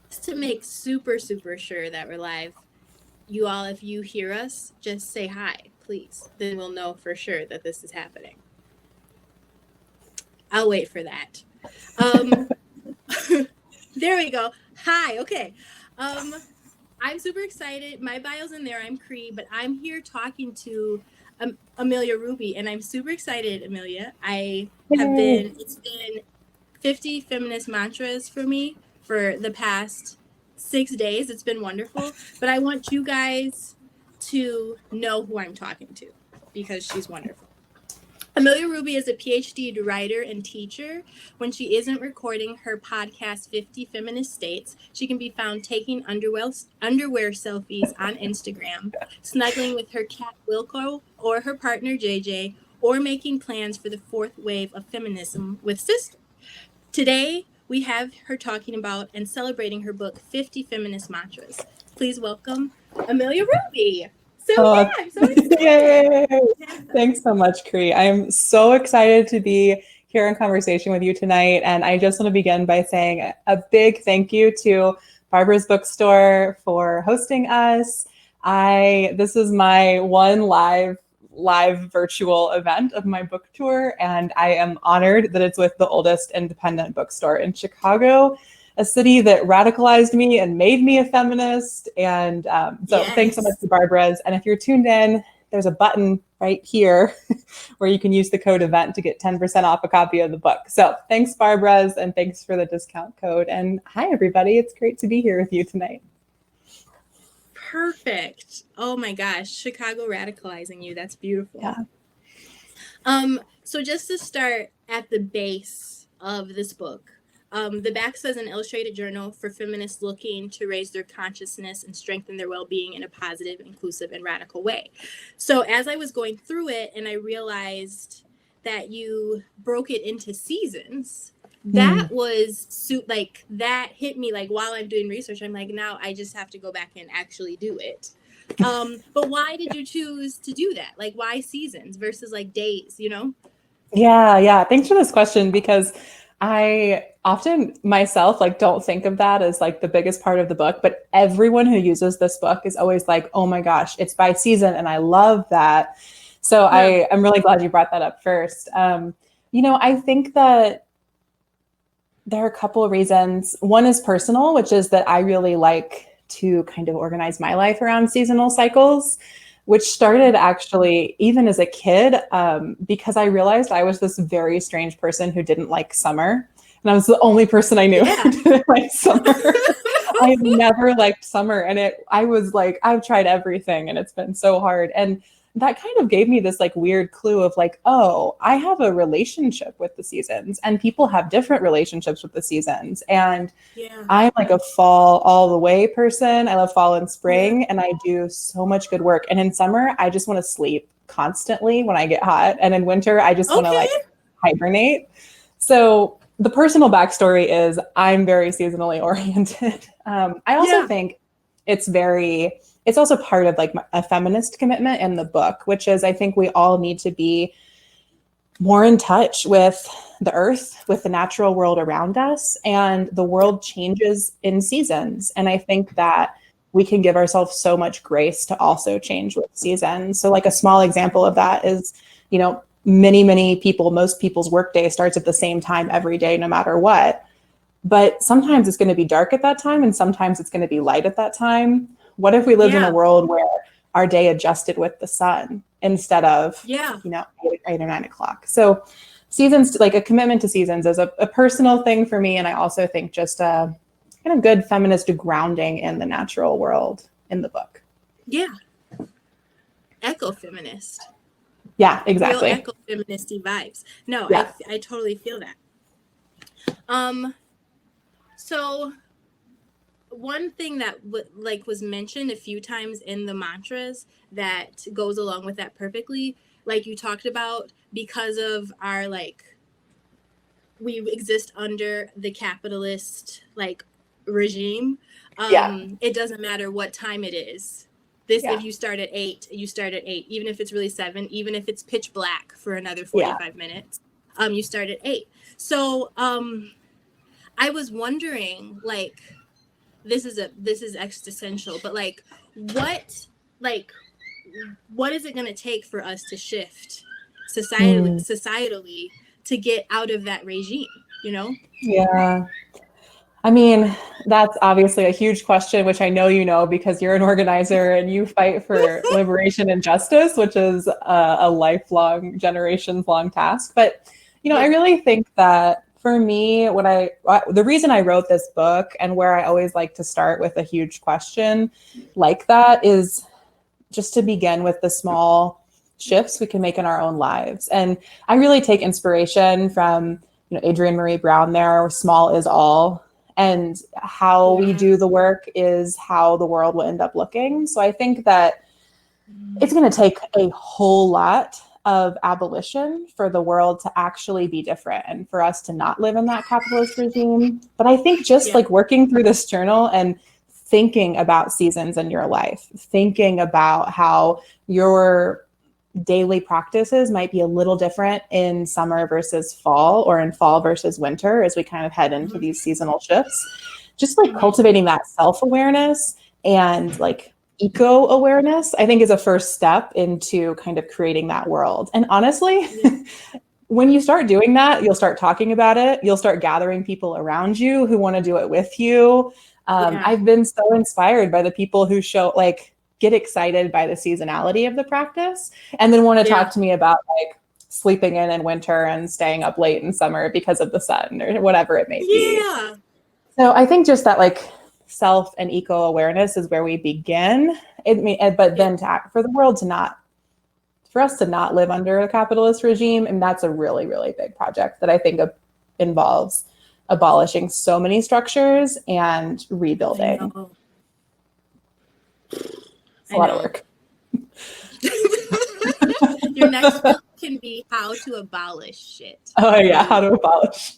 Just to make super, super sure that we're live, you all, if you hear us, just say hi, please. Then we'll know for sure that this is happening. I'll wait for that. There we go. Hi, okay. I'm super excited. My bio's in there. I'm Cree, but I'm here talking to Amelia Hruby, and I'm super excited, Amelia. It's been 50 feminist mantras for me for the past 6 days. It's been wonderful, but I want you guys to know who I'm talking to because she's wonderful. Amelia Hruby is a PhD writer and teacher. When she isn't recording her podcast, 50 Feminist States, she can be found taking underwear selfies on Instagram, snuggling with her cat Wilco or her partner JJ, or making plans for the fourth wave of feminism with Sister. Today, we have her talking about and celebrating her book, 50 Feminist Mantras. Please welcome Amelia Hruby. I'm so excited. Yay. Thanks so much, Cree. I'm so excited to be here in conversation with you tonight. And I just want to begin by saying a big thank you to Barbara's Bookstore for hosting us. This is my one live virtual event of my book tour, and I am honored that it's with the oldest independent bookstore in Chicago, a city that radicalized me and made me a feminist. And Thanks so much to Barbara's. And if you're tuned in, there's a button right here where you can use the code EVENT to get 10% off a copy of the book. So thanks, Barbara's, and thanks for the discount code. And hi, everybody. It's great to be here with you tonight. Perfect. Oh my gosh, Chicago radicalizing you. That's beautiful. Yeah. So just to start at the base of this book, the back says an illustrated journal for feminists looking to raise their consciousness and strengthen their well-being in a positive, inclusive, and radical way. So as I was going through it and I realized that you broke it into seasons, that was that hit me like while I'm doing research. I'm like, now I just have to go back and actually do it. But why did you choose to do that? Like, why seasons versus like days, you know? Yeah. Thanks for this question, because I often myself don't think of that as like the biggest part of the book, but everyone who uses this book is always like, oh my gosh, it's by season. And I love that. So yeah. I'm really glad you brought that up first. I think that there are a couple of reasons. One is personal, which is that I really like to kind of organize my life around seasonal cycles, which started actually even as a kid, because I realized I was this very strange person who didn't like summer. And I was the only person I knew who didn't like summer. I never liked summer. And I was like, I've tried everything and it's been so hard. And that kind of gave me this like weird clue of like, oh, I have a relationship with the seasons, and people have different relationships with the seasons. And I'm like a fall all the way person. I love fall and spring, and I do so much good work. And in summer, I just want to sleep constantly when I get hot. And in winter, I just want to like hibernate. So the personal backstory is I'm very seasonally oriented. I also think it's also part of like a feminist commitment in the book, which is I think we all need to be more in touch with the earth, with the natural world around us, and the world changes in seasons. And I think that we can give ourselves so much grace to also change with seasons. So like a small example of that is, many people, most people's workday starts at the same time every day, no matter what. But sometimes it's going to be dark at that time, and sometimes it's going to be light at that time. What if we lived in a world where our day adjusted with the sun instead of, 8 or 9 o'clock? So seasons, like a commitment to seasons, is a personal thing for me. And I also think just a kind of good feminist grounding in the natural world in the book. Yeah. Eco-feminist. Yeah, exactly. Real eco-feministy vibes. No, yeah. I totally feel that. So one thing that was mentioned a few times in the mantras that goes along with that perfectly, like you talked about, because of our we exist under the capitalist regime. It doesn't matter what time it is. If you start at 8, you start at 8, even if it's really 7, even if it's pitch black for another 45 minutes, you start at 8. So I was wondering, this is existential, but like what is it going to take for us to shift societally to get out of that regime, you know? Yeah. I mean, that's obviously a huge question, which I know you know because you're an organizer and you fight for liberation and justice, which is a lifelong, generations-long task. But, you know, I really think that for me, the reason I wrote this book and where I always like to start with a huge question like that is just to begin with the small shifts we can make in our own lives. And I really take inspiration from, you know, Adrienne Marie Brown there, where small is all. And how we do the work is how the world will end up looking. So I think that it's going to take a whole lot of abolition for the world to actually be different and for us to not live in that capitalist regime. But I think just like working through this journal and thinking about seasons in your life, thinking about how your daily practices might be a little different in summer versus fall, or in fall versus winter, as we kind of head into these seasonal shifts. Just like cultivating that self-awareness and like eco-awareness, I think is a first step into kind of creating that world. And honestly, when you start doing that, you'll start talking about it. You'll start gathering people around you who want to do it with you. I've been so inspired by the people who get excited by the seasonality of the practice and then want to talk to me about like sleeping in winter and staying up late in summer because of the sun or whatever it may be. So I think just that like self and eco awareness is where we begin. But then for the world to not, for us to not live under a capitalist regime, and that's a really, really big project that I think involves abolishing so many structures and rebuilding. It's a lot of work. Your next book can be how to abolish shit. Oh yeah, how to abolish.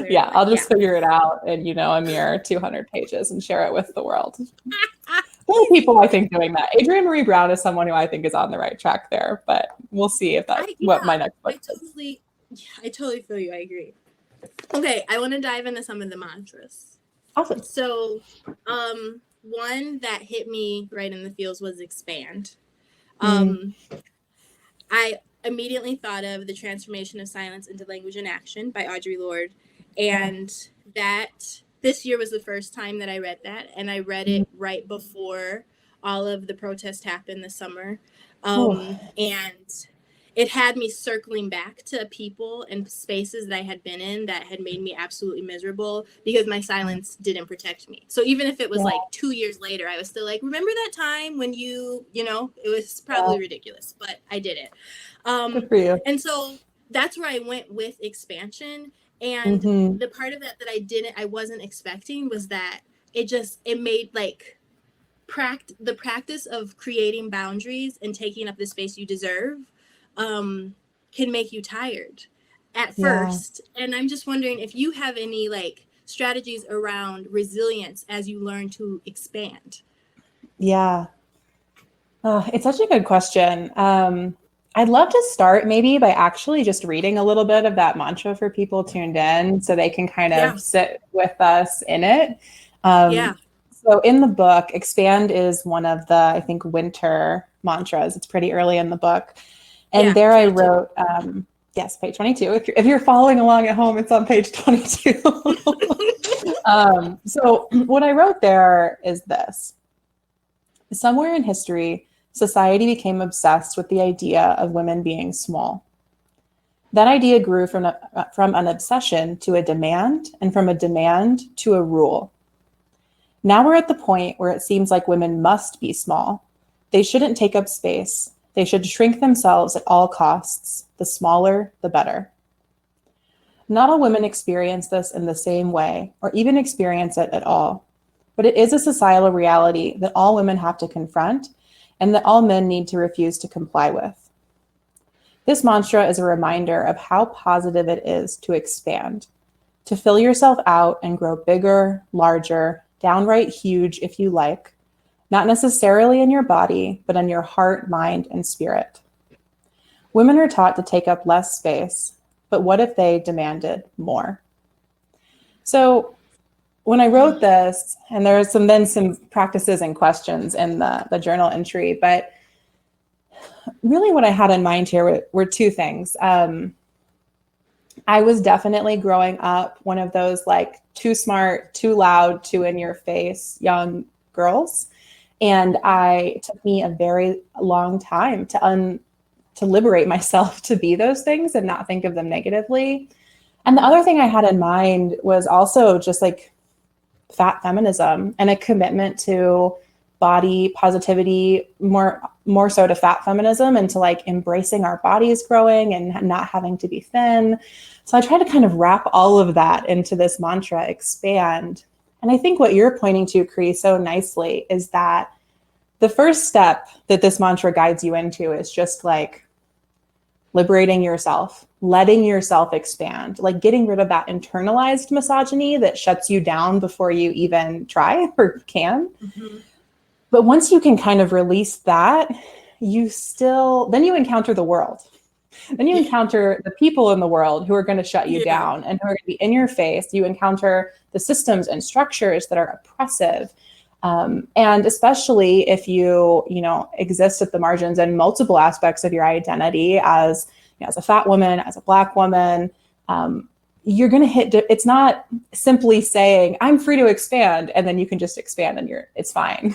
Yeah, I'll just figure it out in, you know, a mere 200 pages and share it with the world. There are people I think doing that. Adrienne Marie Brown is someone who I think is on the right track there, but we'll see if that's what my next book is. I totally feel you. I agree. Okay, I want to dive into some of the mantras. Awesome. So, one that hit me right in the feels was expand. I immediately thought of The Transformation of Silence into Language and Action by Audre Lorde. And that this year was the first time that I read that. And I read it right before all of the protests happened this summer. And it had me circling back to people and spaces that I had been in that had made me absolutely miserable because my silence didn't protect me. So even if it was like 2 years later, I was still like, remember that time when you know, it was probably ridiculous, but I did it. Good for you. And so that's where I went with expansion. And the part of that I wasn't expecting was that it made like the practice of creating boundaries and taking up the space you deserve can make you tired at first. And I'm just wondering if you have any like strategies around resilience as you learn to expand. Yeah. It's such a good question. I'd love to start maybe by actually just reading a little bit of that mantra for people tuned in so they can kind of sit with us in it. So in the book, expand is one of the, I think, winter mantras. It's pretty early in the book. And there I wrote, yes, page 22. If you're following along at home, it's on page 22. So what I wrote there is this. Somewhere in history, society became obsessed with the idea of women being small. That idea grew from an obsession to a demand, and from a demand to a rule. Now we're at the point where it seems like women must be small. They shouldn't take up space. They should shrink themselves at all costs. The smaller, the better. Not all women experience this in the same way, or even experience it at all. But it is a societal reality that all women have to confront, and that all men need to refuse to comply with. This mantra is a reminder of how positive it is to expand, to fill yourself out and grow bigger, larger, downright huge if you like, not necessarily in your body, but in your heart, mind, and spirit. Women are taught to take up less space, but what if they demanded more? So when I wrote this, and there are some practices and questions in the journal entry, but really what I had in mind here were two things. I was definitely growing up one of those like too smart, too loud, too in your face young girls. And it took me a very long time to liberate myself to be those things and not think of them negatively. And the other thing I had in mind was also just like fat feminism and a commitment to body positivity, more so to fat feminism and to like embracing our bodies growing and not having to be thin. So I try to kind of wrap all of that into this mantra, expand. And I think what you're pointing to, Cree, so nicely is that the first step that this mantra guides you into is just like liberating yourself, letting yourself expand, like getting rid of that internalized misogyny that shuts you down before you even try or can. Mm-hmm. But once you can kind of release that, then you encounter the world. Then you encounter the people in the world who are going to shut you down and who are going to be in your face. You encounter the systems and structures that are oppressive. And especially if you exist at the margins in multiple aspects of your identity as a fat woman, as a Black woman, you're going to it's not simply saying I'm free to expand and then you can just expand and it's fine.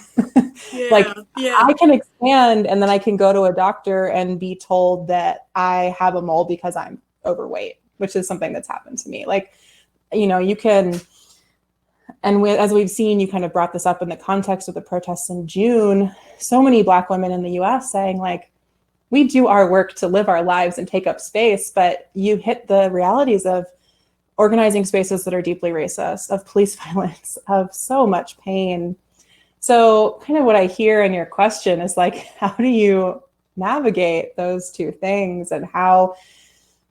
I can expand and then I can go to a doctor and be told that I have a mole because I'm overweight, which is something that's happened to me. Like, you can, and as we've seen, you kind of brought this up in the context of the protests in June, so many Black women in the US saying like, we do our work to live our lives and take up space, but you hit the realities of organizing spaces that are deeply racist, of police violence, of so much pain. So kind of what I hear in your question is like, how do you navigate those two things? And how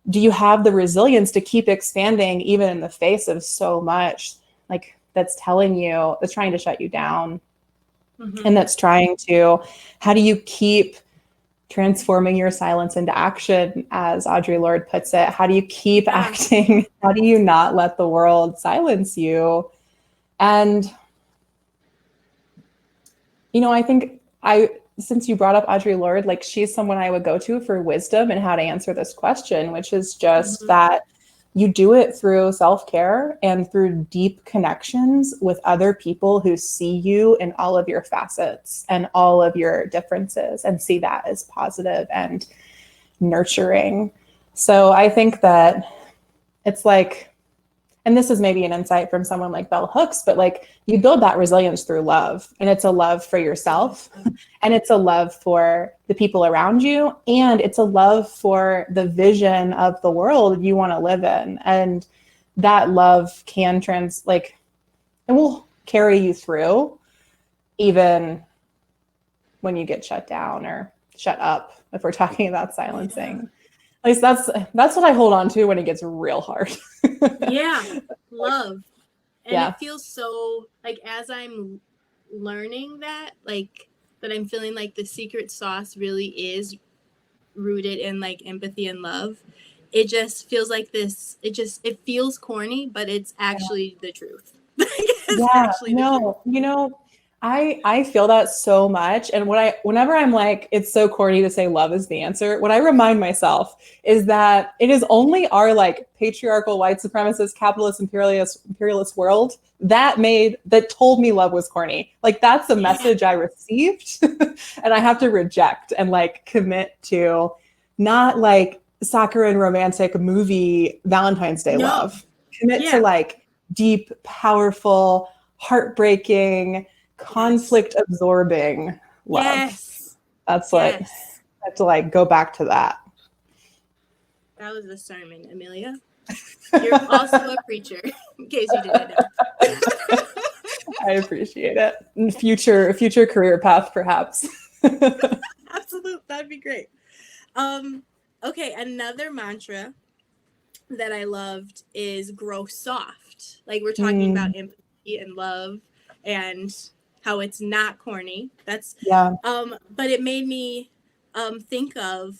do you have the resilience to keep expanding even in the face of so much like that's trying to shut you down? Mm-hmm. And how do you keep transforming your silence into action, as Audre Lorde puts it? How do you keep acting? How do you not let the world silence you? And, I think since you brought up Audre Lorde, like she's someone I would go to for wisdom and how to answer this question, which is just that you do it through self-care and through deep connections with other people who see you in all of your facets and all of your differences and see that as positive and nurturing. So I think that it's like, and this is maybe an insight from someone like Bell Hooks, but like you build that resilience through love, and it's a love for yourself and it's a love for the people around you. And it's a love for the vision of the world you want to live in. And that love can it will carry you through even when you get shut down or shut up, if we're talking about silencing. At least that's what I hold on to when it gets real hard. Love. And it feels so like, as I'm learning that, like that I'm feeling like the secret sauce really is rooted in like empathy and love. It just feels like it feels corny, but it's actually the truth. I feel that so much. And whenever I'm like, it's so corny to say love is the answer, what I remind myself is that it is only our like patriarchal, white supremacist, capitalist, imperialist world that told me love was corny. Like that's a message I received and I have to reject and like commit to not like saccharine romantic movie Valentine's Day love. Commit to like deep, powerful, heartbreaking, conflict absorbing love. That's like I have to like go back to that. That was a sermon, Amelia. You're also a preacher, in case you didn't know. I appreciate it. Future career path, perhaps. Absolutely, that'd be great. Okay, another mantra that I loved is grow soft. Like we're talking about empathy and love and how it's not corny. But it made me think of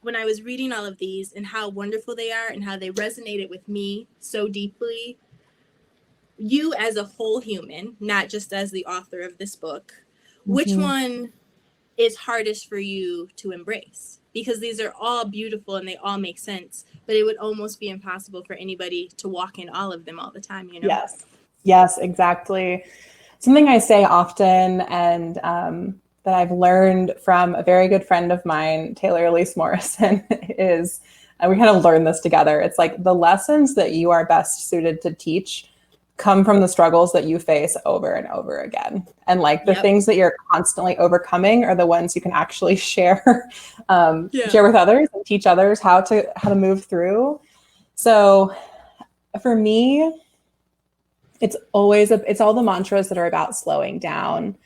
when I was reading all of these and how wonderful they are and how they resonated with me so deeply. you as a whole human, not just as the author of this book, which Mhm. one is hardest for you to embrace? Because these are all beautiful and they all make sense, but it would almost be impossible for anybody to walk in all of them all the time, you know? Yes. Yes, exactly. Something I say often, and that I've learned from a very good friend of mine, Taylor Elise Morrison, is we kind of learned this together. It's like the lessons that you are best suited to teach come from the struggles that you face over and over again. And like the Yep. things that you're constantly overcoming are the ones you can actually share, Yeah. share with others and teach others how to move through. So for me, it's all the mantras that are about slowing down.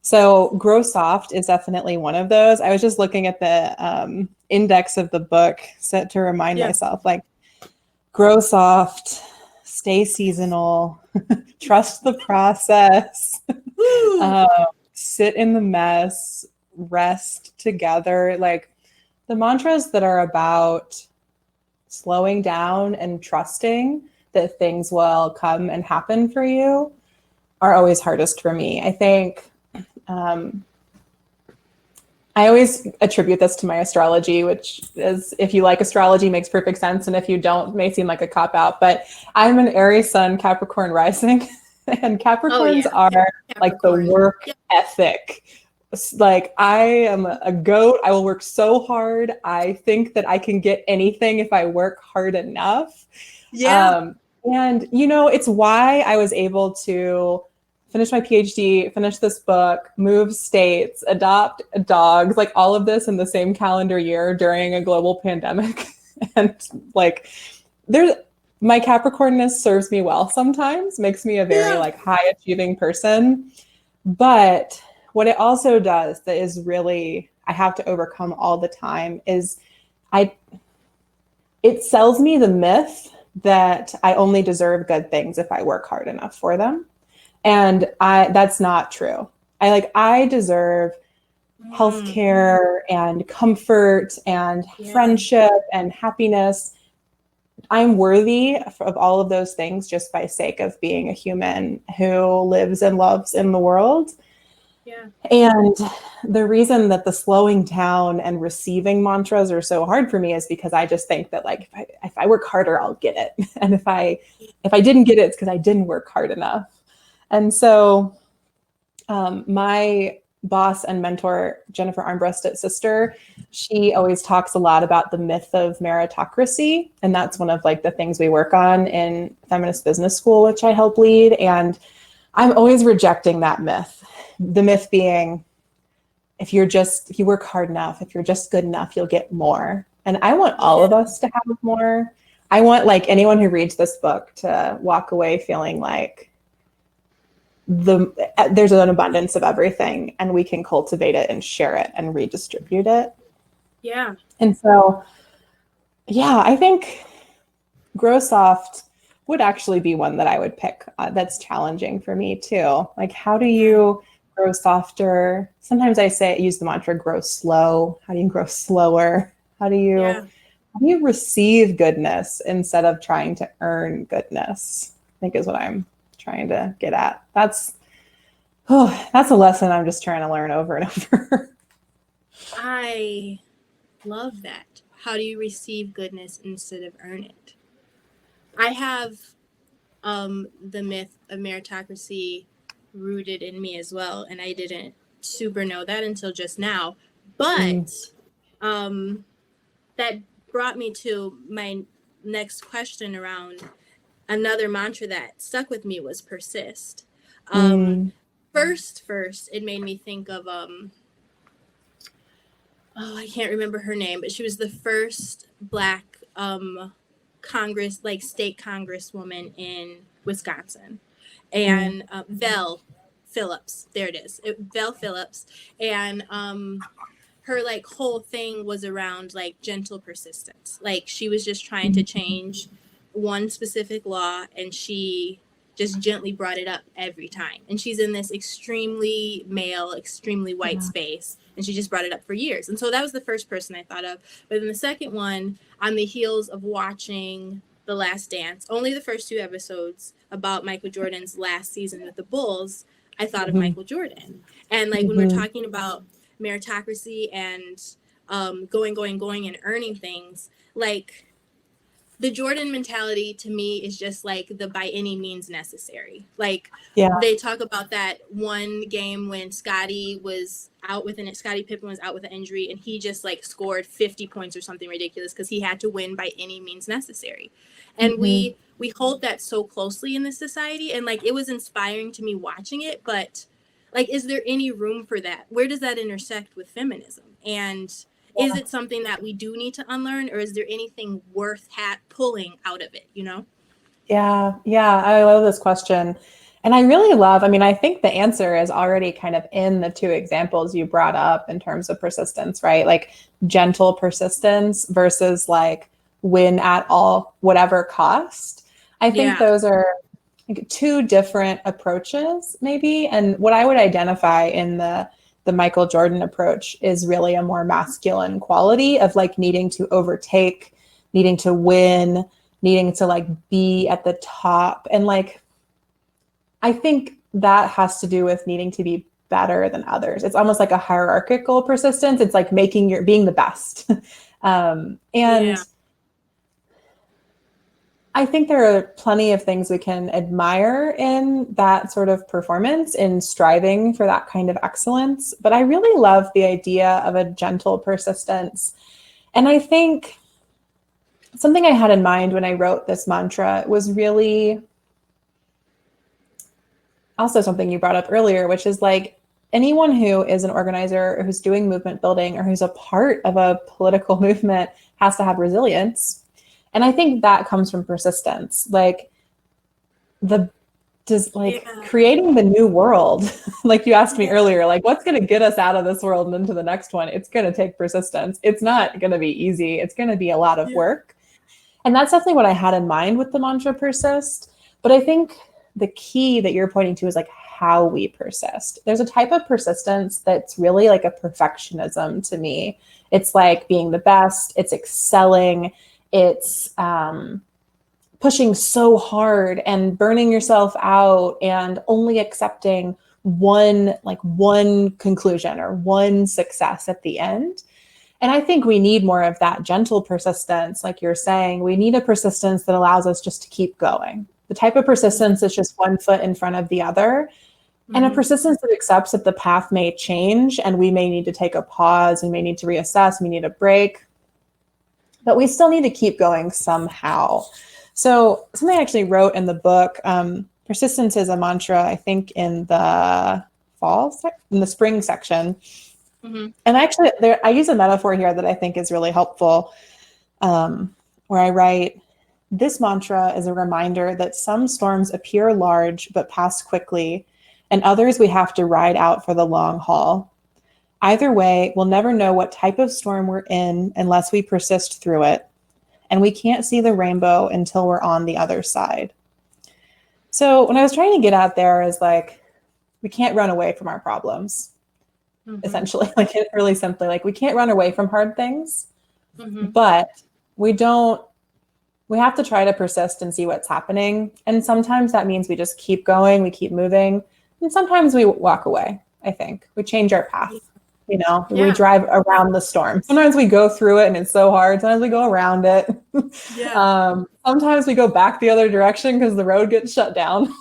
So grow soft is definitely one of those. I was just looking at the index of the book set to remind Yeah. myself, like, grow soft, stay seasonal, trust the process, sit in the mess, rest together. Like the mantras that are about slowing down and trusting that things will come and happen for you are always hardest for me. I think I always attribute this to my astrology, which is, if you like astrology, makes perfect sense. And if you don't, may seem like a cop out. But I'm an Aries sun, Capricorn rising. And Oh Capricorns yeah. are like the Capricorn. work Yep. ethic. Like I am a goat. I will work so hard. I think that I can get anything if I work hard enough. Yeah. And, you know, it's why I was able to finish my PhD, finish this book, move states, adopt dogs, like all of this in the same calendar year during a global pandemic. And like, there's my Capricornness serves me well sometimes, makes me a very Yeah. like high achieving person. But what it also does that is really I have to overcome all the time is I it sells me the myth that I only deserve good things if I work hard enough for them. And that's not true. I deserve healthcare and comfort and Yeah. friendship and happiness. I'm worthy of all of those things just by sake of being a human who lives and loves in the world. Yeah. And the reason that the slowing down and receiving mantras are so hard for me is because I just think that like if I work harder, I'll get it. And if I didn't get it, it's because I didn't work hard enough. And so my boss and mentor, Jennifer Armbrust's sister, she always talks a lot about the myth of meritocracy. And that's one of like the things we work on in feminist business school, which I help lead. And I'm always rejecting that myth. The myth being, if you work hard enough, if you're just good enough, you'll get more. And I want all of us to have more. I want like anyone who reads this book to walk away feeling like there's an abundance of everything and we can cultivate it and share it and redistribute it. Yeah. And so, yeah, I think Grow Soft would actually be one that I would pick that's challenging for me too. Like, how do you grow softer? Sometimes I use the mantra grow slow. How do you grow slower? How do you receive goodness instead of trying to earn goodness? I think is what I'm trying to get at. That's a lesson I'm just trying to learn over and over. I love that. How do you receive goodness instead of earn it? I have the myth of meritocracy rooted in me as well, and I didn't super know that until just now. But that brought me to my next question around another mantra that stuck with me was persist. First, it made me think of I can't remember her name, but she was the first Black Congress, like state congresswoman in Wisconsin, and Vel Phillips. There it is, Vel Phillips, and her like whole thing was around like gentle persistence. Like she was just trying to change one specific law, and she just gently brought it up every time. And she's in this extremely male, extremely white space, and she just brought it up for years. And so that was the first person I thought of. But then the second one, on the heels of watching The Last Dance, only the first 2 episodes about Michael Jordan's last season with the Bulls, I thought of Michael Jordan. And like when we're talking about meritocracy and going and earning things, like the Jordan mentality to me is just like the by any means necessary. Like they talk about that one game when Scottie Pippen was out with an injury, and he just like scored 50 points or something ridiculous because he had to win by any means necessary. And we hold that so closely in this society, and like it was inspiring to me watching it, but like, is there any room for that? Where does that intersect with feminism? And is it something that we do need to unlearn, or is there anything worth pulling out of it, you know? Yeah, I love this question. And I really love, I think the answer is already kind of in the 2 examples you brought up in terms of persistence, right? Like gentle persistence versus like win at all, whatever cost. I think those are like 2 different approaches maybe. And what I would identify in the Michael Jordan approach is really a more masculine quality of like needing to overtake, needing to win, needing to like be at the top. And like, I think that has to do with needing to be better than others. It's almost like a hierarchical persistence. It's like being the best. I think there are plenty of things we can admire in that sort of performance, in striving for that kind of excellence. But I really love the idea of a gentle persistence. And I think something I had in mind when I wrote this mantra was really also something you brought up earlier, which is like anyone who is an organizer or who's doing movement building or who's a part of a political movement has to have resilience. And I think that comes from persistence, like creating the new world. Like you asked me earlier, like what's going to get us out of this world and into the next one? It's going to take persistence. It's not going to be easy. It's going to be a lot of work. And that's definitely what I had in mind with the mantra persist. But I think the key that you're pointing to is like how we persist. There's a type of persistence that's really like a perfectionism to me. It's like being the best, it's excelling, it's pushing so hard and burning yourself out and only accepting one conclusion or one success at the end. And I think we need more of that gentle persistence. Like you're saying, we need a persistence that allows us just to keep going. The type of persistence is just one foot in front of the other. And a persistence that accepts that the path may change and we may need to take a pause, we may need to reassess, we need a break, but we still need to keep going somehow. So something I actually wrote in the book, persistence is a mantra, I think in the spring section. And actually I use a metaphor here that I think is really helpful, where I write, this mantra is a reminder that some storms appear large but pass quickly, and others we have to ride out for the long haul. Either way, we'll never know what type of storm we're in unless we persist through it, and we can't see the rainbow until we're on the other side. So what I was trying to get at there is like, we can't run away from our problems, essentially, like it really simply, like we can't run away from hard things, but we have to try to persist and see what's happening. And sometimes that means we just keep going, we keep moving. And sometimes we walk away, I think. We change our path, we drive around the storm. Sometimes we go through it and it's so hard. Sometimes we go around it. Sometimes we go back the other direction because the road gets shut down.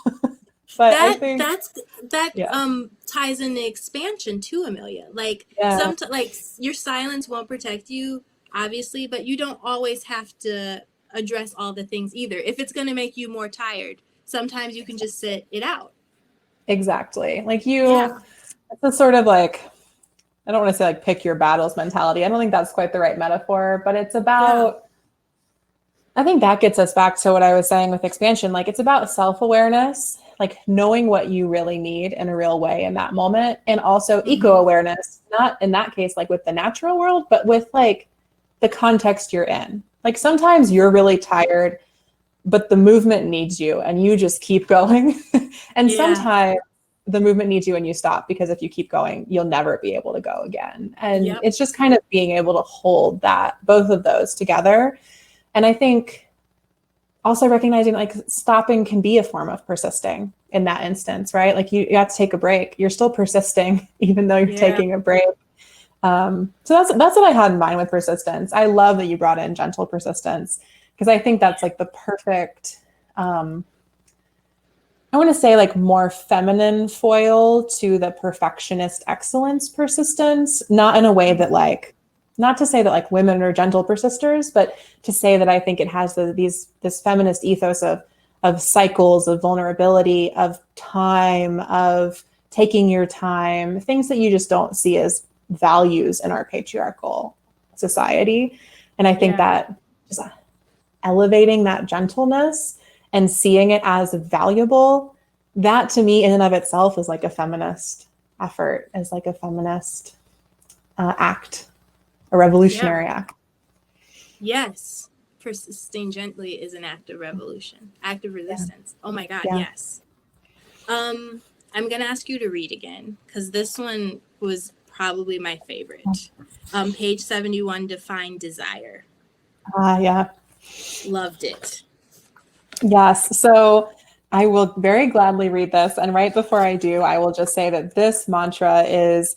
But that ties into expansion too, Amelia. Like your silence won't protect you, obviously, but you don't always have to address all the things either. If it's going to make you more tired, sometimes you can just sit it out. Exactly. Like it's a sort of like, I don't want to say like pick your battles mentality. I don't think that's quite the right metaphor, but it's about, I think that gets us back to what I was saying with expansion. Like it's about self-awareness, like knowing what you really need in a real way in that moment. And also eco-awareness, not in that case, like with the natural world, but with like the context you're in. Like sometimes you're really tired, but the movement needs you and you just keep going. And sometimes the movement needs you and you stop, because if you keep going, you'll never be able to go again. And it's just kind of being able to hold both of those together. And I think also recognizing like stopping can be a form of persisting in that instance, right? Like you have to take a break. You're still persisting even though you're taking a break. So that's what I had in mind with persistence. I love that you brought in gentle persistence because I think that's like the perfect, I want to say like more feminine foil to the perfectionist excellence persistence, not in a way that like, not to say that like women are gentle persisters, but to say that I think it has this feminist ethos of cycles, of vulnerability, of time, of taking your time, things that you just don't see as values in our patriarchal society. And I think that just elevating that gentleness and seeing it as valuable, that to me in and of itself is like a feminist effort, is like a feminist act, a revolutionary act. Yes. Persisting gently is an act of revolution, act of resistance. Oh my God, yes. I'm going to ask you to read again because this one was probably my favorite. Page 71, define desire. Yeah. Loved it. Yes. So I will very gladly read this. And right before I do, I will just say that this mantra is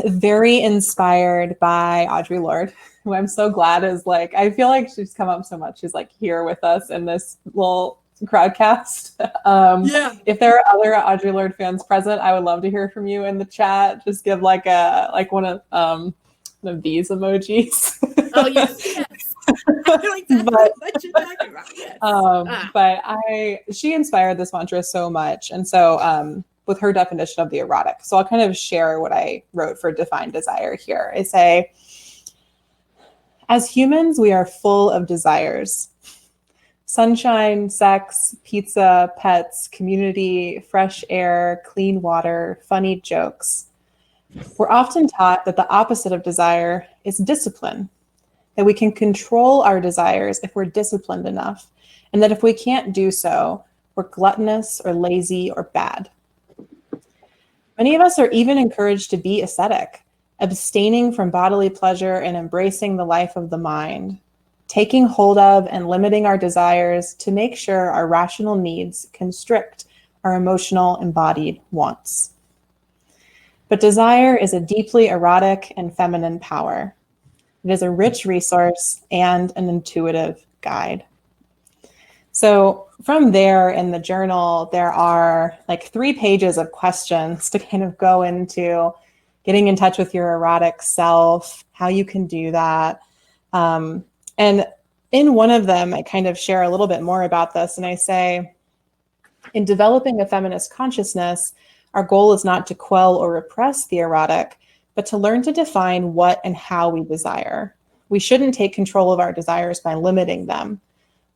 very inspired by Audre Lorde, who I'm so glad is like, I feel like she's come up so much. She's like here with us in this little crowdcast. If there are other Audre Lorde fans present, I would love to hear from you in the chat. Just give like one of these emojis. Oh yes, yes. I feel like that's what you're talking about. Yes. But she inspired this mantra so much, and so with her definition of the erotic. So I'll kind of share what I wrote for define desire here. I say, as humans, we are full of desires. Sunshine, sex, pizza, pets, community, fresh air, clean water, funny jokes. We're often taught that the opposite of desire is discipline, that we can control our desires if we're disciplined enough, and that if we can't do so, we're gluttonous or lazy or bad. Many of us are even encouraged to be ascetic, abstaining from bodily pleasure and embracing the life of the mind, taking hold of and limiting our desires to make sure our rational needs constrict our emotional embodied wants. But desire is a deeply erotic and feminine power. It is a rich resource and an intuitive guide. So from there in the journal, there are like 3 pages of questions to kind of go into getting in touch with your erotic self, how you can do that. And in one of them, I kind of share a little bit more about this. And I say, in developing a feminist consciousness, our goal is not to quell or repress the erotic, but to learn to define what and how we desire. We shouldn't take control of our desires by limiting them.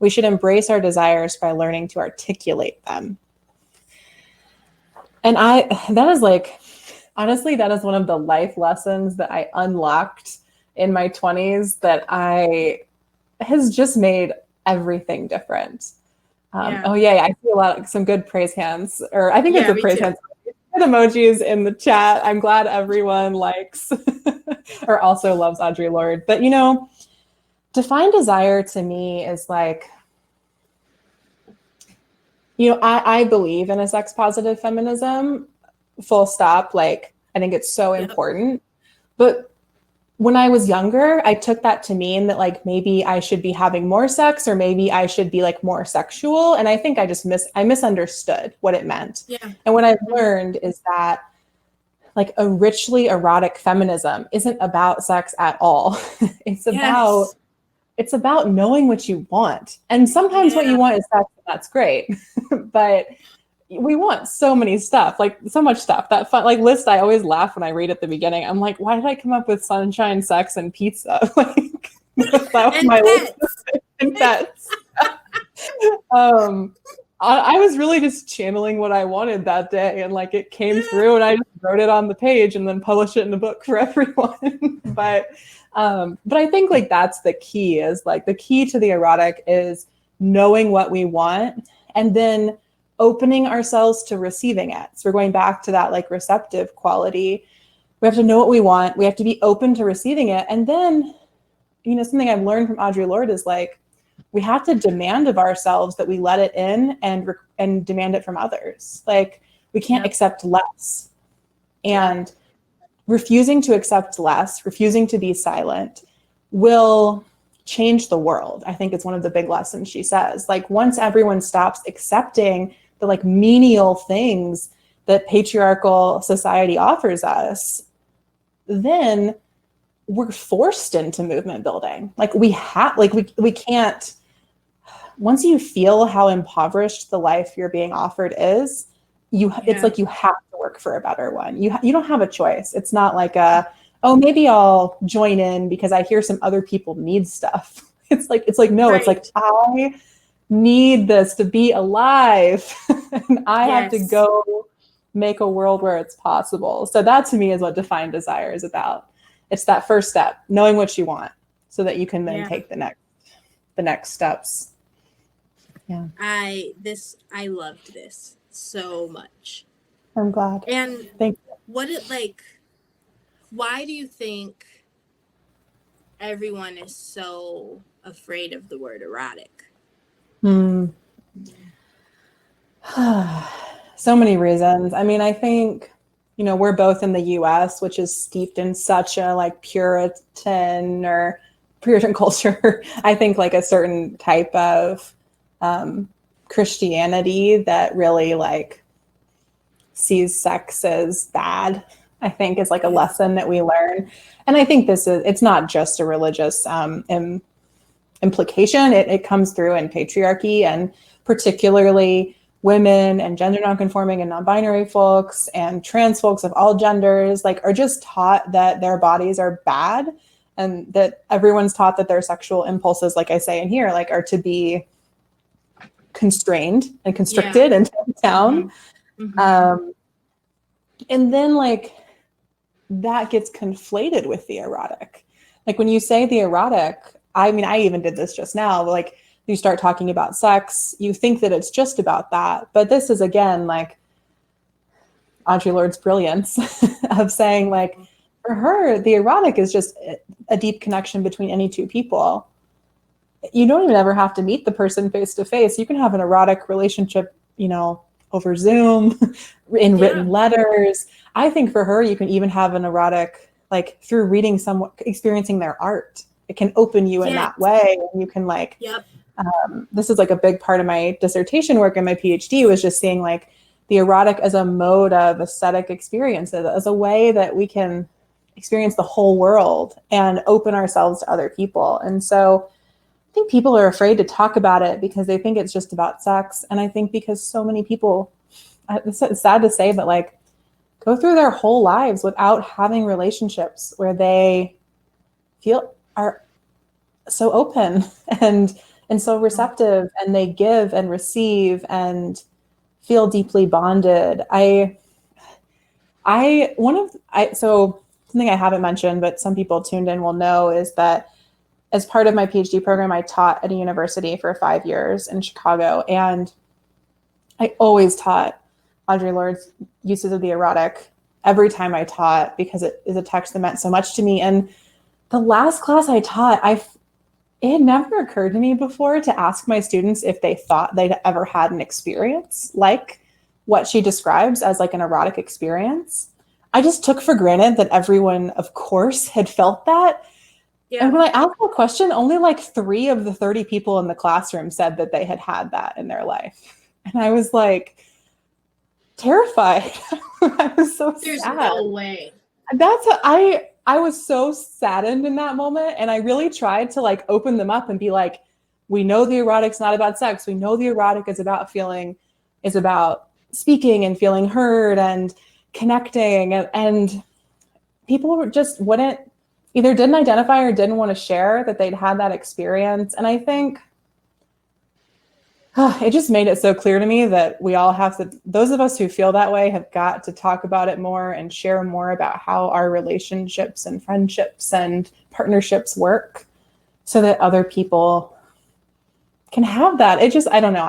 We should embrace our desires by learning to articulate them. And that is like, honestly, that is one of the life lessons that I unlocked in my 20s that has just made everything different. Oh yeah, I see some good praise hands, or I think it's a praise hands. Emojis in the chat. I'm glad everyone likes or also loves Audre Lorde. But define desire to me is like, I believe in a sex positive feminism, full stop. Like, I think it's so important. But when I was younger, I took that to mean that like maybe I should be having more sex or maybe I should be like more sexual. And I think I misunderstood what it meant. And what I've learned is that like a richly erotic feminism isn't about sex at all. It's about knowing what you want. And sometimes what you want is sex, and that's great. But we want so many stuff, like so much stuff. That fun like list, I always laugh when I read at the beginning. I'm like, why did I come up with sunshine, sex, and pizza? Like that was my list. And pets. I was really just channeling what I wanted that day, and like it came through, and I just wrote it on the page and then published it in a book for everyone. But I think like that's the key. Is like the key to the erotic is knowing what we want and then opening ourselves to receiving it. So we're going back to that like receptive quality. We have to know what we want. We have to be open to receiving it. And then, something I've learned from Audre Lorde is like, we have to demand of ourselves that we let it in and demand it from others. Like, we can't accept less. And refusing to accept less, refusing to be silent will change the world. I think it's one of the big lessons she says. Like, once everyone stops accepting the like menial things that patriarchal society offers us, then we're forced into movement building. Like, we can't, once you feel how impoverished the life you're being offered is, it's like you have to work for a better one. You don't have a choice. It's not like oh, maybe I'll join in because I hear some other people need stuff. It's like no, It's like, I need this to be alive. And I have to go make a world where it's possible. So that, to me, is what Defined Desire is about. It's that first step, knowing what you want so that you can then take the next steps. Yeah. I loved this so much. I'm glad. And thank you. Why do you think everyone is so afraid of the word erotic? So many reasons. I mean, I think, we're both in the US, which is steeped in such a like Puritan culture. I think like a certain type of Christianity that really like sees sex as bad, I think, is like a lesson that we learn. And I think it's not just a religious implication. It comes through in patriarchy, and particularly women and gender nonconforming and non-binary folks and trans folks of all genders are just taught that their bodies are bad, and that everyone's taught that their sexual impulses, like I say in here, are to be constrained and constricted and taken down. Mm-hmm. And then that gets conflated with the erotic. When you say the erotic, I mean, I even did this just now, you start talking about sex, you think that it's just about that. But this is, again, Audre Lorde's brilliance of saying, for her, the erotic is just a deep connection between any two people. You don't even ever have to meet the person face to face. You can have an erotic relationship, over Zoom, in written letters. I think for her, you can even have an erotic, through reading experiencing their art. It can open you in that way. And you can this is a big part of my dissertation work and my PhD was just seeing the erotic as a mode of aesthetic experiences, as a way that we can experience the whole world and open ourselves to other people. And so I think people are afraid to talk about it because they think it's just about sex. And I think because so many people, it's sad to say, but go through their whole lives without having relationships where they are so open and so receptive, and they give and receive and feel deeply bonded. So something I haven't mentioned, but some people tuned in will know, is that as part of my PhD program, I taught at a university for 5 years in Chicago, and I always taught Audre Lorde's uses of the erotic every time I taught, because it is a text that meant so much to me. And the last class I taught, it had never occurred to me before to ask my students if they thought they'd ever had an experience like what she describes as an erotic experience. I just took for granted that everyone, of course, had felt that. Yeah. And when I asked the question, only 3 of the 30 people in the classroom said that they had had that in their life. And I was terrified. I was so sad. There's no way. I was so saddened in that moment. And I really tried to open them up and be we know the erotic's not about sex. We know the erotic is about speaking and feeling heard and connecting. And people just didn't identify or didn't want to share that they'd had that experience. And I think it just made it so clear to me that we all have to, those of us who feel that way have got to talk about it more and share more about how our relationships and friendships and partnerships work, so that other people can have that. I don't know.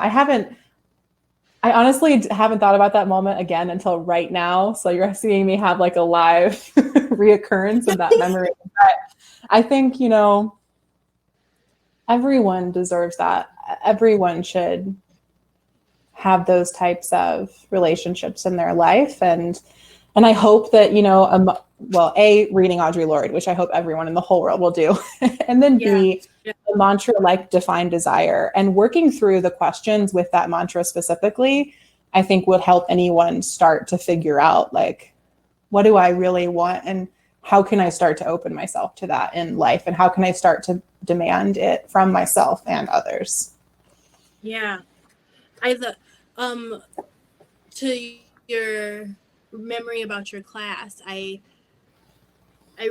I honestly haven't thought about that moment again until right now. So you're seeing me have a live reoccurrence of that memory. But I think, everyone deserves that. Everyone should have those types of relationships in their life. And I hope that, reading Audre Lorde, which I hope everyone in the whole world will do. And then B, a mantra like define desire, and working through the questions with that mantra specifically, I think would help anyone start to figure out, like, what do I really want? And how can I start to open myself to that in life? And how can I start to demand it from myself and others? Yeah. To your memory about your class, I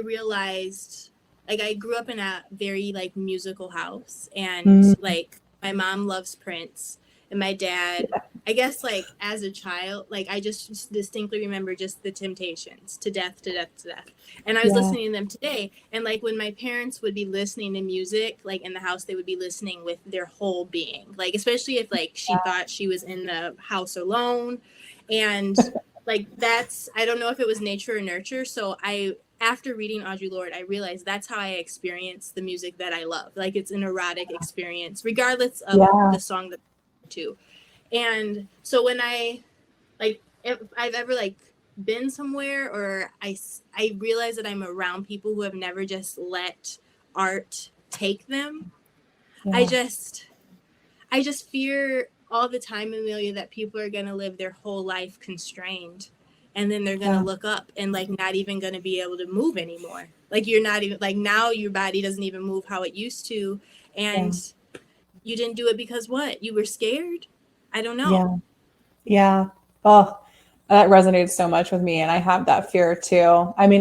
realized, like, I grew up in a very like musical house, and like my mom loves Prince, and my dad, I guess, like as a child, like I just distinctly remember just the Temptations, to death, to death, to death. And I was listening to them today, and like when my parents would be listening to music, like in the house, they would be listening with their whole being, like especially if like she thought she was in the house alone. And like that's, I don't know if it was nature or nurture. So after reading Audre Lorde, I realized that's how I experience the music that I love. Like it's an erotic experience, regardless of the song that I'm to. And so when if I've ever like been somewhere, or I realize that I'm around people who have never just let art take them, I just fear all the time, Amelia, that people are going to live their whole life constrained, and then they're going to look up and like not even going to be able to move anymore. Like you're not even, like now your body doesn't even move how it used to. And you didn't do it because what? You were scared? I don't know. Yeah. Oh, that resonates so much with me. And I have that fear too. I mean,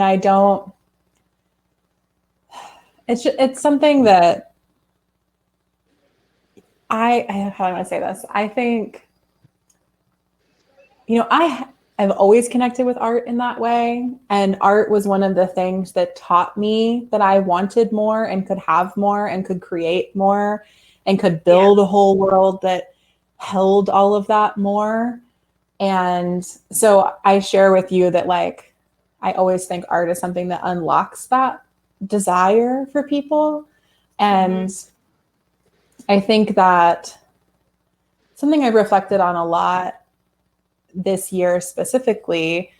it's something that how do I want to say this? I think, I've always connected with art in that way. And art was one of the things that taught me that I wanted more and could have more and could create more and could build a whole world that held all of that more. And so I share with you that, like, I always think art is something that unlocks that desire for people. And I think that something I reflected on a lot this year specifically,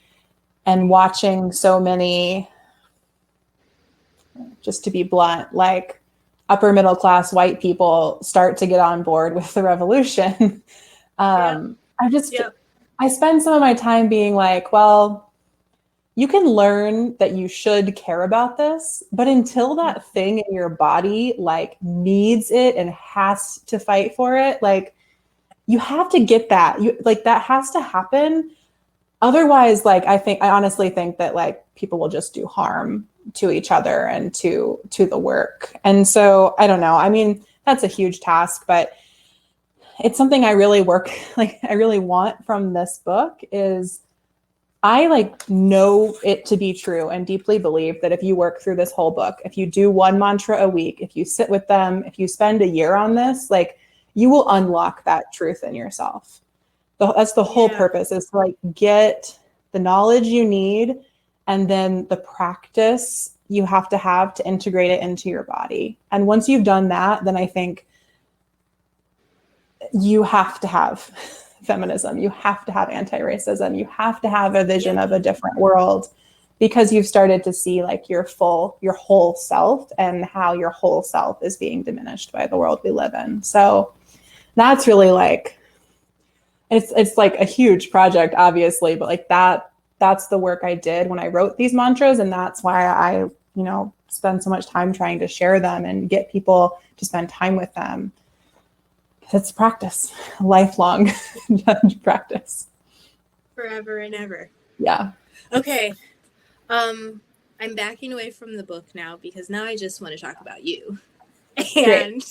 and watching so many, just to be blunt, like upper middle class white people start to get on board with the revolution. I spend some of my time being like, well, you can learn that you should care about this, but until that thing in your body like needs it and has to fight for it, like you have to get that. That has to happen. Otherwise, like I honestly think that like people will just do harm to each other and to the work. And so I don't know. I mean, that's a huge task, but it's something I really I really want from this book is I like know it to be true and deeply believe that if you work through this whole book, if you do one mantra a week, if you sit with them, if you spend a year on this, like you will unlock that truth in yourself. That's the whole purpose, is to like get the knowledge you need, and then the practice you have to integrate it into your body. And once you've done that, then I think you have to have feminism, you have to have anti-racism, you have to have a vision of a different world, because you've started to see like your whole self and how your whole self is being diminished by the world we live in. So that's really like, it's like a huge project, obviously, but like that's the work I did when I wrote these mantras. And that's why I, spend so much time trying to share them and get people to spend time with them. It's practice, lifelong practice. Forever and ever. Yeah. Okay. I'm backing away from the book now because now I just want to talk about you. And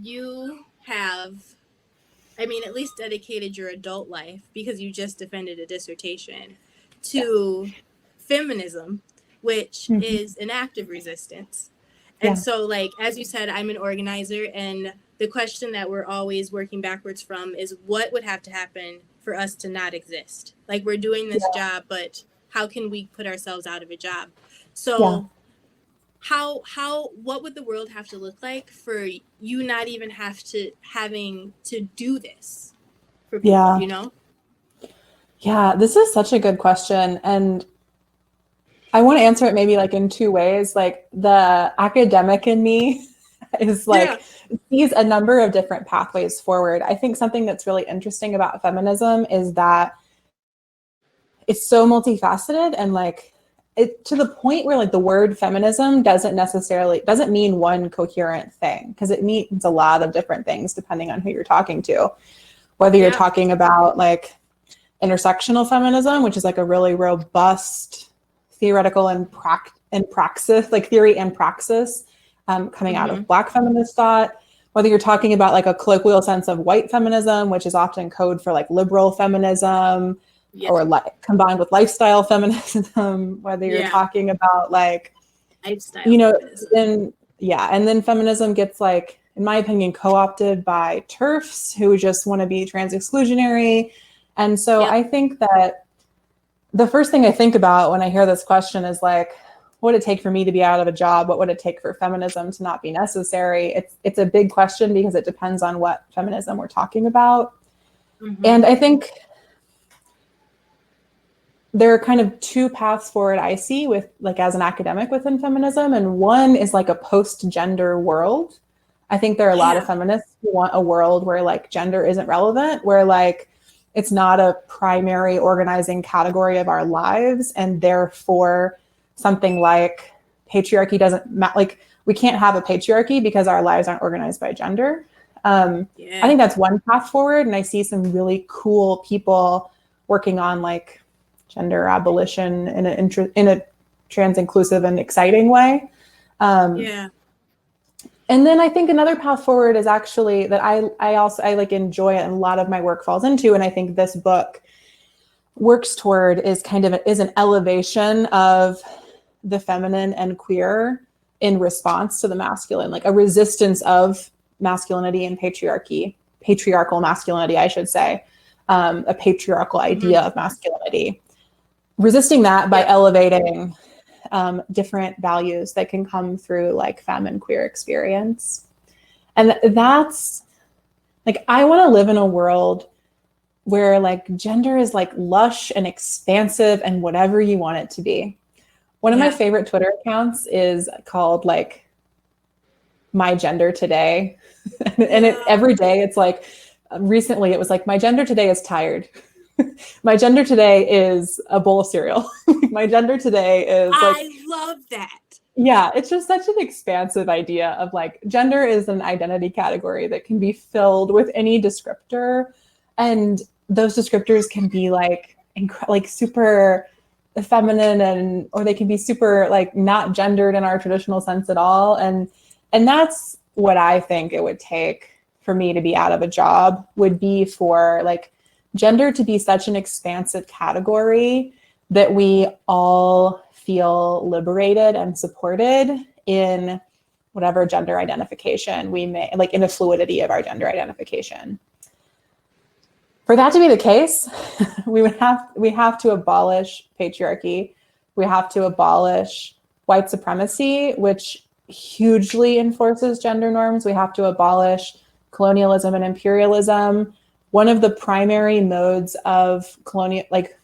you have, I mean, at least dedicated your adult life, because you just defended a dissertation, to feminism, which is an act of resistance. And so, like, as you said, I'm an organizer, and the question that we're always working backwards from is what would have to happen for us to not exist? Like, we're doing this job, but how can we put ourselves out of a job? So what would the world have to look like for you not even having to do this for people, Yeah. you know? Yeah, this is such a good question. And I want to answer it maybe like in two ways. Like the academic in me is like sees a number of different pathways forward. I think something that's really interesting about feminism is that it's so multifaceted and like it to the point where like the word feminism doesn't mean one coherent thing, because it means a lot of different things depending on who you're talking to. Whether you're talking about like intersectional feminism, which is like a really robust theoretical and praxis, like theory and praxis, coming out of Black feminist thought. Whether you're talking about like a colloquial sense of white feminism, which is often code for like liberal feminism, or like combined with lifestyle feminism. Whether you're talking about like lifestyle, you know, feminism. and then feminism gets like, in my opinion, co-opted by TERFs who just want to be trans exclusionary. And so I think that the first thing I think about when I hear this question is like, what would it take for me to be out of a job? What would it take for feminism to not be necessary? It's a big question because it depends on what feminism we're talking about. And I think there are kind of two paths forward I see with like as an academic within feminism. And one is like a post-gender world. I think there are a lot of feminists who want a world where like gender isn't relevant, where like it's not a primary organizing category of our lives, and therefore something like patriarchy doesn't like we can't have a patriarchy because our lives aren't organized by gender. I think that's one path forward, and I see some really cool people working on like gender abolition in a trans inclusive and exciting way. And then I think another path forward is actually that I like enjoy it and a lot of my work falls into, and I think this book works toward is kind of is an elevation of the feminine and queer in response to the masculine, like a resistance of masculinity and patriarchal masculinity, I should say, a patriarchal idea of masculinity. Resisting that by elevating different values that can come through like femme and queer experience. And that's like, I want to live in a world where like gender is like lush and expansive and whatever you want it to be. One of my favorite Twitter accounts is called like My Gender Today. And every day it's like, recently it was like, my gender today is tired. My gender today is a bowl of cereal. My gender today is like, I love that. Yeah, it's just such an expansive idea of like gender is an identity category that can be filled with any descriptor, and those descriptors can be like like super feminine and or they can be super like not gendered in our traditional sense at all, and that's what I think it would take for me to be out of a job, would be for like gender to be such an expansive category that we all feel liberated and supported in whatever gender identification we may, like in the fluidity of our gender identification. For that to be the case, we have to abolish patriarchy. We have to abolish white supremacy, which hugely enforces gender norms. We have to abolish colonialism and imperialism. One of the primary modes of colonial, like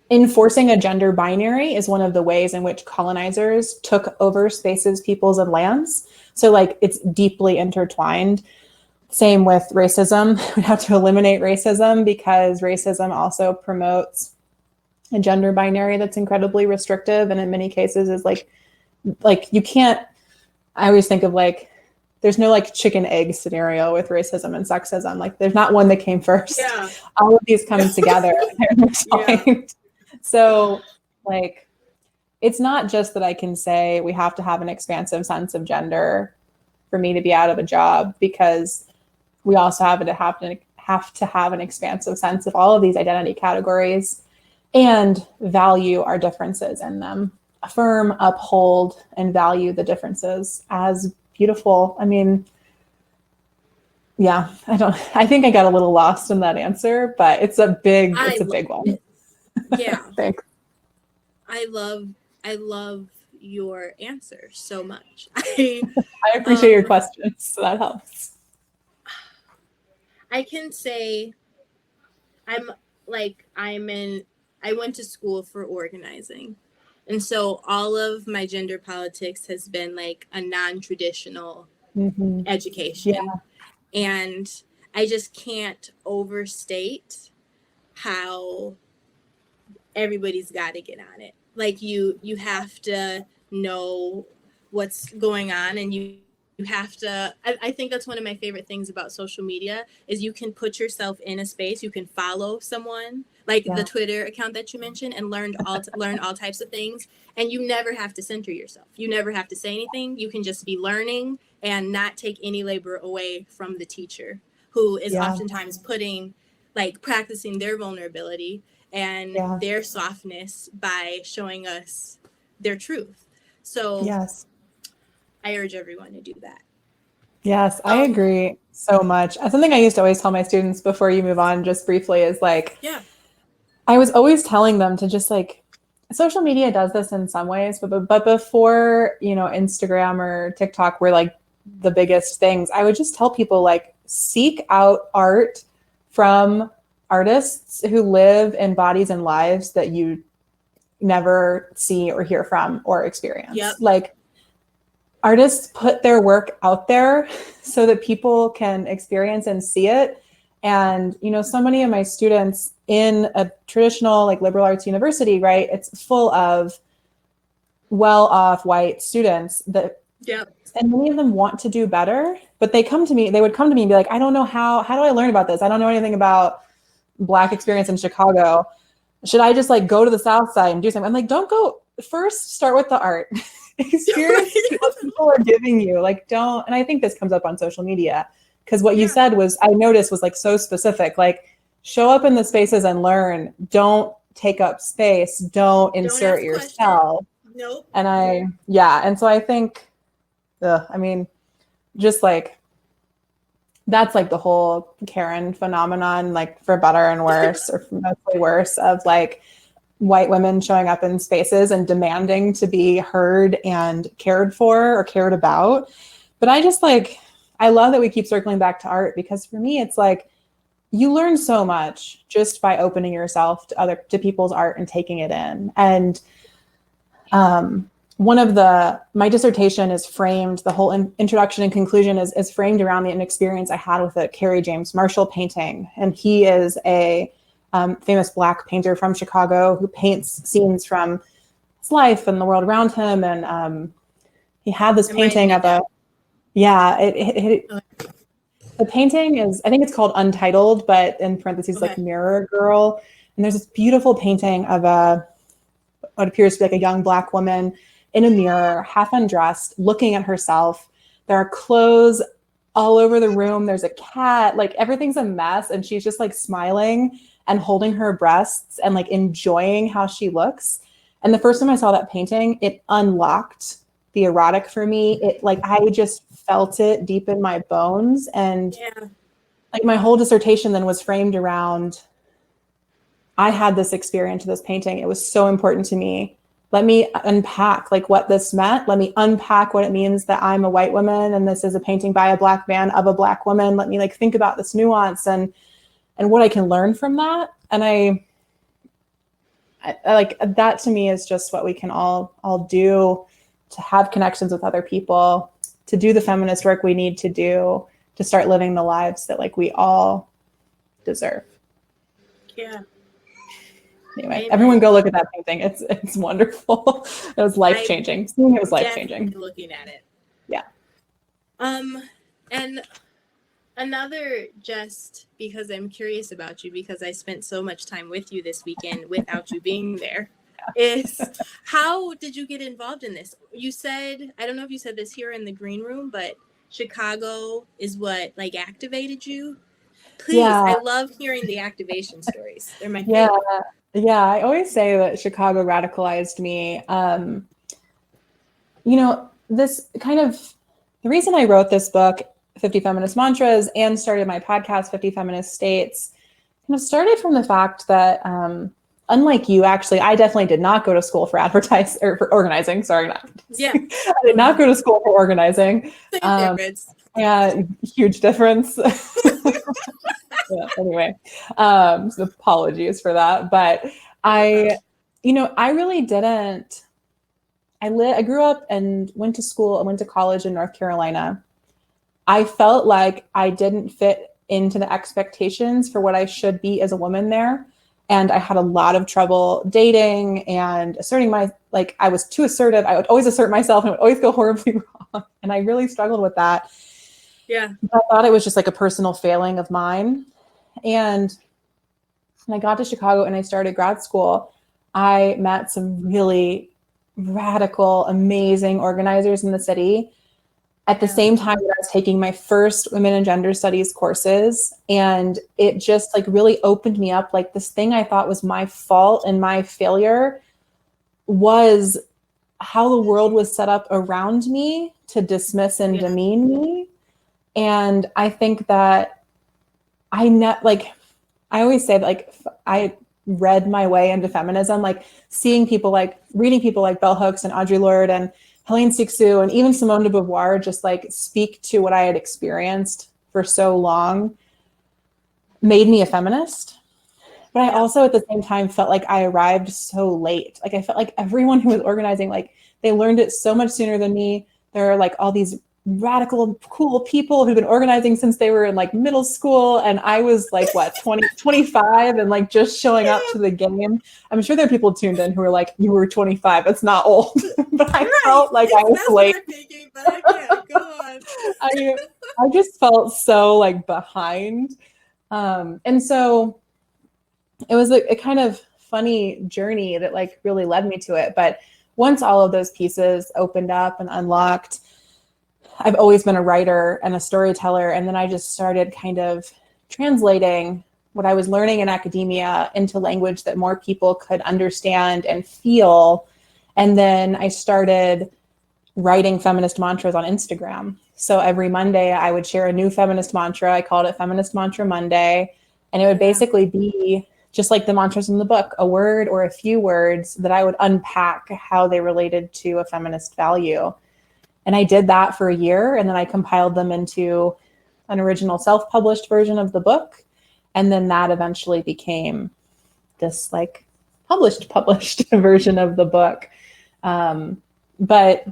enforcing a gender binary, is one of the ways in which colonizers took over spaces, peoples, and lands. So like it's deeply intertwined. Same with racism. We have to eliminate racism because racism also promotes a gender binary that's incredibly restrictive, and in many cases is like you can't, I always think of like, there's no like chicken egg scenario with racism and sexism. Like there's not one that came first. Yeah. All of these come together. So like, it's not just that I can say we have to have an expansive sense of gender for me to be out of a job, because we also have to have an expansive sense of all of these identity categories and value our differences in them. Affirm, uphold, and value the differences as beautiful. I mean, yeah, I think I got a little lost in that answer, but it's a big one. Yeah. Thanks. I love your answer so much. I appreciate your questions, so that helps. I can say I went to school for organizing. And so all of my gender politics has been like a non-traditional education. Yeah. And I just can't overstate how everybody's got to get on it. Like you have to know what's going on, and you have to, I think that's one of my favorite things about social media is you can put yourself in a space, you can follow someone like the Twitter account that you mentioned and learn all types of things, and you never have to center yourself. You never have to say anything. You can just be learning and not take any labor away from the teacher, who is oftentimes practicing their vulnerability and their softness by showing us their truth. So yes, I urge everyone to do that. Yes, I agree so much. Something I used to always tell my students before you move on just briefly is like, I was always telling them to just like, social media does this in some ways, but before, Instagram or TikTok were like the biggest things, I would just tell people like, seek out art from artists who live in bodies and lives that you never see or hear from or experience. Like, artists put their work out there so that people can experience and see it. And, so many of my students in a traditional like liberal arts university, right, it's full of well-off white students that, and many of them want to do better, but they would come to me and be like, I don't know how do I learn about this? I don't know anything about Black experience in Chicago. Should I just like go to the South Side and do something? I'm like, don't go. First, start with the art. Experience what people are giving you. Like, don't. And I think this comes up on social media because what you said was, I noticed, was like so specific. Like, show up in the spaces and learn. Don't take up space. Don't insert yourself. Nope. And and so I think, just like, that's like the whole Karen phenomenon, like for better and worse, or mostly worse, of like white women showing up in spaces and demanding to be heard and cared for or cared about. But I just like, I love that we keep circling back to art, because for me, it's like, you learn so much just by opening yourself to people's art and taking it in. And my dissertation is framed, the whole introduction and conclusion is framed around an experience I had with a Carrie James Marshall painting. And he is a famous Black painter from Chicago who paints scenes from his life and the world around him. And he had this painting of the painting is, I think it's called Untitled, but in parentheses, like Mirror Girl. And there's this beautiful painting of what appears to be like a young Black woman in a mirror, half undressed, looking at herself. There are clothes all over the room. There's a cat, like everything's a mess. And she's just like smiling and holding her breasts and like enjoying how she looks. And the first time I saw that painting, it unlocked the erotic for me. It like, I just felt it deep in my bones. And like my whole dissertation then was framed around, I had this experience, this painting. It was so important to me. Let me unpack like what this meant. Let me unpack what it means that I'm a white woman and this is a painting by a Black man of a Black woman. Let me like think about this nuance and what I can learn from that. And I like that, to me, is just what we can all do to have connections with other people, to do the feminist work we need to do, to start living the lives that like we all deserve. Yeah. Anyway, Amen. Everyone go look at that painting. It's wonderful. It was life-changing. Seeing it was life-changing. Looking at it. Yeah. And another, just because I'm curious about you, because I spent so much time with you this weekend without you being there, is how did you get involved in this? You said, I don't know if you said this here in the green room, but Chicago is what like activated you. Please, I love hearing the activation stories. They're my favorite. Yeah, I always say that Chicago radicalized me. This kind of, the reason I wrote this book, 50 Feminist Mantras, and started my podcast, 50 Feminist States, kind of started from the fact that unlike you, actually, I definitely did not go to school for for organizing. Sorry, not. Yeah. I did not go to school for organizing. Same difference. Yeah, huge difference. Yeah, anyway, so apologies for that. But I really didn't. I grew up and went to school and went to college in North Carolina. I felt like I didn't fit into the expectations for what I should be as a woman there. And I had a lot of trouble dating and asserting I was too assertive. I would always assert myself and it would always go horribly wrong. And I really struggled with that. Yeah. I thought it was just like a personal failing of mine. And when I got to Chicago and I started grad school, I met some really radical, amazing organizers in the city at the same time that I was taking my first women and gender studies courses. And it just like really opened me up. Like this thing I thought was my fault and my failure was how the world was set up around me to dismiss and demean me. And I think that I always say that, like, I read my way into feminism, like reading people like Bell Hooks and Audre Lorde and Helene Cixous and even Simone de Beauvoir just like speak to what I had experienced for so long made me a feminist. But I also at the same time felt like I arrived so late. Like I felt like everyone who was organizing, like they learned it so much sooner than me. There are like all these radical, cool people who've been organizing since they were in like middle school. And I was like, 25 and like just showing up to the game. I'm sure there are people tuned in who are like, you were 25. That's not old. But I felt like I was late. What I'm thinking, but I can't. Go on. I just felt so like behind. And so it was a kind of funny journey that like really led me to it. But once all of those pieces opened up and unlocked, I've always been a writer and a storyteller. And then I just started kind of translating what I was learning in academia into language that more people could understand and feel. And then I started writing feminist mantras on Instagram. So every Monday I would share a new feminist mantra. I called it Feminist Mantra Monday. And it would basically be just like the mantras in the book, a word or a few words that I would unpack how they related to a feminist value. And I did that for a year, and then I compiled them into an original self-published version of the book. And then that eventually became this like published version of the book. But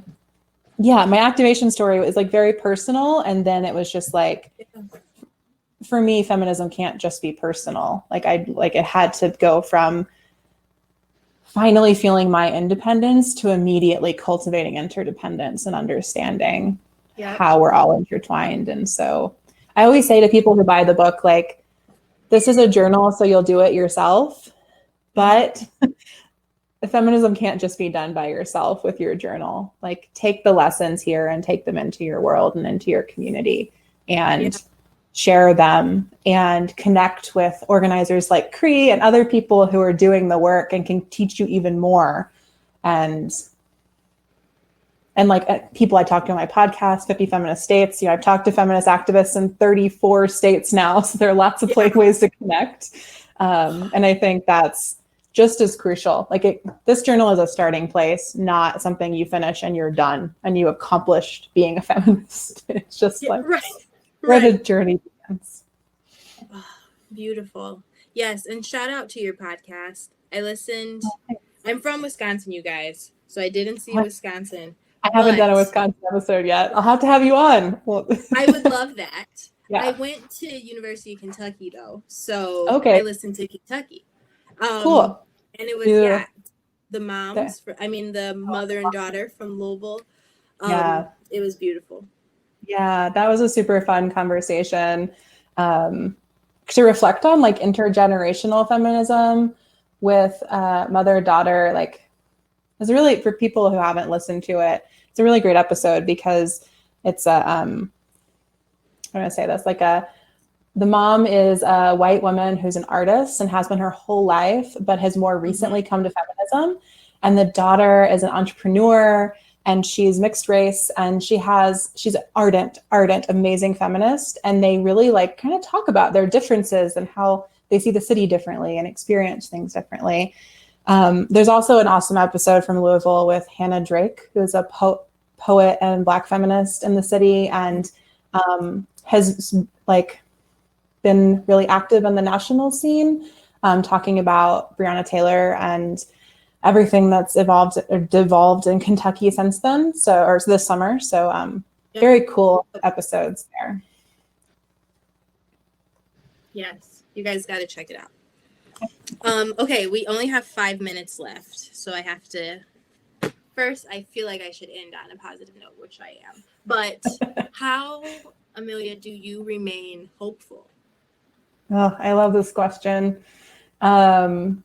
yeah, my activation story was like very personal. And then it was just like, for me, feminism can't just be personal. It had to go from finally feeling my independence to immediately cultivating interdependence and understanding how we're all intertwined. And so I always say to people who buy the book, like, this is a journal, so you'll do it yourself. But feminism can't just be done by yourself with your journal. Like, take the lessons here and take them into your world and into your community and share them and connect with organizers like Cree and other people who are doing the work and can teach you even more. And like people I talk to on my podcast, 50 Feminist States, I've talked to feminist activists in 34 states now. So there are lots of ways to connect. And I think that's just as crucial. Like this journal is a starting place, not something you finish and you're done and you accomplished being a feminist. It's just where the journey begins. Oh, beautiful. Yes. And shout out to your podcast. I listened. I'm from Wisconsin, you guys. So I didn't see Wisconsin. I haven't done a Wisconsin episode yet. I'll have to have you on. I would love that. I went to University of Kentucky though. So I listened to Kentucky. Cool. And it was, the moms, the mother and daughter from Louisville. It was beautiful. Yeah, that was a super fun conversation to reflect on like intergenerational feminism with mother-daughter. Like, it's really, for people who haven't listened to it, it's a really great episode because it's I'm going to say this, the mom is a white woman who's an artist and has been her whole life, but has more recently come to feminism. And the daughter is an entrepreneur and she's mixed race and she's ardent, amazing feminist. And they really like kind of talk about their differences and how they see the city differently and experience things differently. There's also an awesome episode from Louisville with Hannah Drake, who is a poet and Black feminist in the city, and has like been really active in the national scene, talking about Breonna Taylor and everything that's evolved or devolved in Kentucky since then. Or this summer. So very cool episodes there. Yes, you guys got to check it out. Okay, we only have 5 minutes left, so I have to. First, I feel like I should end on a positive note, which I am. But how, Amelia, do you remain hopeful? Oh, I love this question. I'm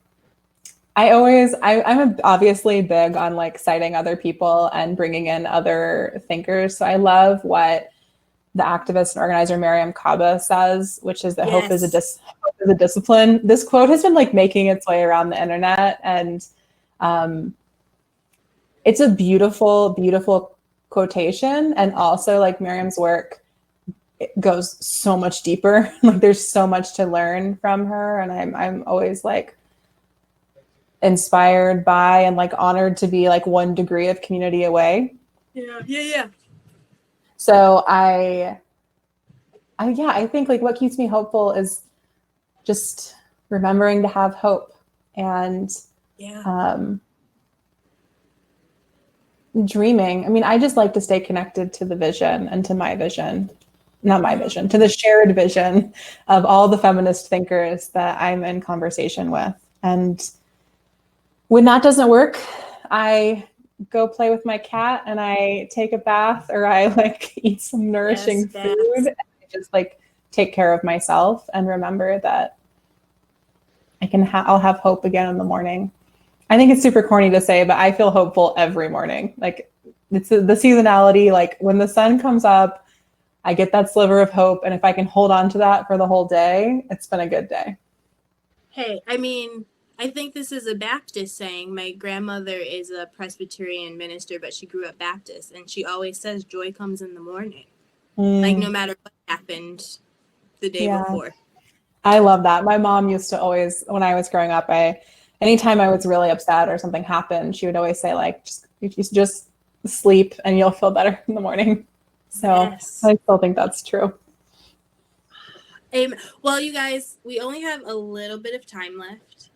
obviously big on like citing other people and bringing in other thinkers. So I love what the activist and organizer Miriam Kaba says, which is that hope is a discipline. This quote has been like making its way around the internet, and it's a beautiful, beautiful quotation. And also like Miriam's work, it goes so much deeper. Like there's so much to learn from her, and I'm always like inspired by and like honored to be like 1 degree of community away. Yeah. So I think like what keeps me hopeful is just remembering to have hope and dreaming. I mean, I just like to stay connected to the vision and to my vision, not my vision, to the shared vision of all the feminist thinkers that I'm in conversation with. And when that doesn't work, I go play with my cat and I take a bath, or I like eat some nourishing food. And I just like take care of myself and remember that I'll have hope again in the morning. I think it's super corny to say, but I feel hopeful every morning. Like it's the seasonality, like when the sun comes up, I get that sliver of hope. And if I can hold on to that for the whole day, it's been a good day. Hey, I mean, I think this is a Baptist saying. My grandmother is a Presbyterian minister, but she grew up Baptist, and she always says joy comes in the morning. Like no matter what happened the day before. I love that. My mom used to always, when I was growing up, anytime I was really upset or something happened, she would always say like, just sleep and you'll feel better in the morning. So I still think that's true. Well, you guys, we only have a little bit of time left.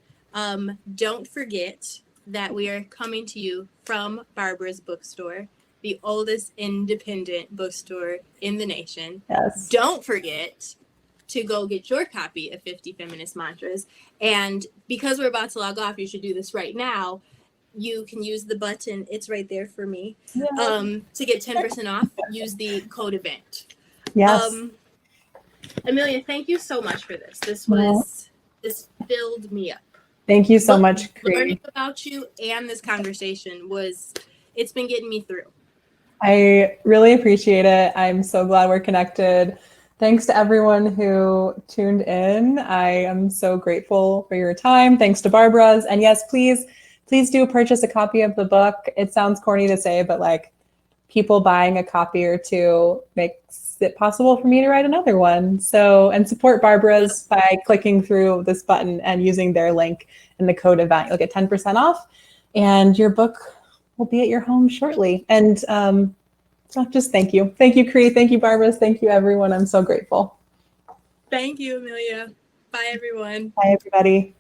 Don't forget that we are coming to you from Barbara's bookstore, the oldest independent bookstore in the nation. Yes. Don't forget to go get your copy of 50 Feminist Mantras. And because we're about to log off, you should do this right now. You can use the button. It's right there for me. To get 10% off, use the code event. Yes. Amelia, thank you so much for this. This filled me up. Thank you so much, Cree. Learning about you and this conversation it's been getting me through. I really appreciate it. I'm so glad we're connected. Thanks to everyone who tuned in. I am so grateful for your time. Thanks to Barbara's. And yes, please do purchase a copy of the book. It sounds corny to say, but like people buying a copy or two makes it possible for me to write another one. So, and support Barbara's by clicking through this button and using their link in the code event. You'll get 10% off and your book will be at your home shortly. And so just thank you. Thank you, Cree. Thank you, Barbara's. Thank you, everyone. I'm so grateful. Thank you, Amelia. Bye, everyone. Bye, everybody.